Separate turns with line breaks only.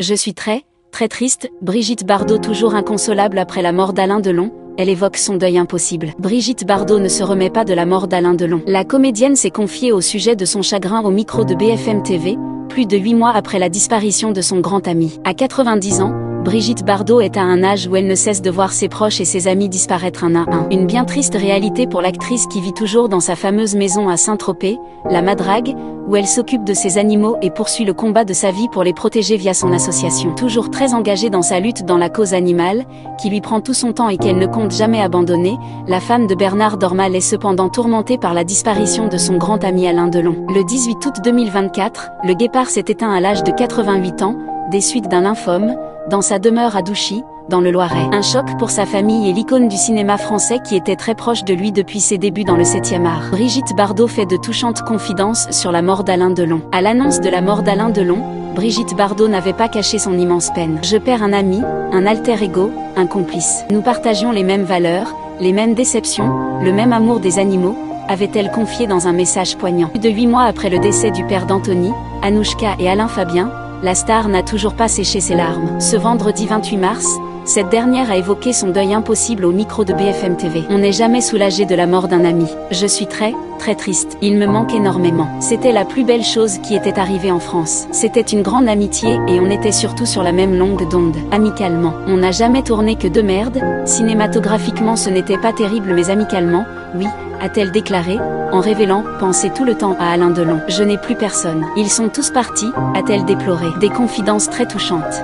Je suis très triste. Brigitte Bardot toujours inconsolable après la mort d'Alain Delon. Elle évoque son deuil impossible. Brigitte Bardot ne se remet pas de la mort d'Alain Delon. La comédienne s'est confiée au sujet de son chagrin au micro de BFM TV, plus de 8 mois après la disparition de son grand ami. À 90 ans, Brigitte Bardot est à un âge où elle ne cesse de voir ses proches et ses amis disparaître un à un. Une bien triste réalité pour l'actrice qui vit toujours dans sa fameuse maison à Saint-Tropez, la Madrague, où elle s'occupe de ses animaux et poursuit le combat de sa vie pour les protéger via son association. Toujours très engagée dans sa lutte dans la cause animale, qui lui prend tout son temps et qu'elle ne compte jamais abandonner, la femme de Bernard Dormal est cependant tourmentée par la disparition de son grand ami Alain Delon. Le 18 août 2024, le guépard s'est éteint à l'âge de 88 ans, des suites d'un lymphome, dans sa demeure à Douchy, dans le Loiret. Un choc pour sa famille et l'icône du cinéma français qui était très proche de lui depuis ses débuts dans le 7e art. Brigitte Bardot fait de touchantes confidences sur la mort d'Alain Delon. À l'annonce de la mort d'Alain Delon, Brigitte Bardot n'avait pas caché son immense peine. « Je perds un ami, un alter ego, un complice. Nous partagions les mêmes valeurs, les mêmes déceptions, le même amour des animaux », avait-elle confié dans un message poignant. Plus de 8 mois après le décès du père d'Anthony, Anouchka et Alain Fabien, la star n'a toujours pas séché ses larmes. Ce vendredi 28 mars, cette dernière a évoqué son deuil impossible au micro de BFM TV. « On n'est jamais soulagé de la mort d'un ami. Je suis très triste. Il me manque énormément. C'était la plus belle chose qui était arrivée en France. C'était une grande amitié et on était surtout sur la même longue d'onde. Amicalement. On n'a jamais tourné que de merde. Cinématographiquement ce n'était pas terrible mais amicalement, oui, a-t-elle déclaré, en révélant « penser tout le temps à Alain Delon. Je n'ai plus personne. Ils sont tous partis », a-t-elle déploré. Des confidences très touchantes.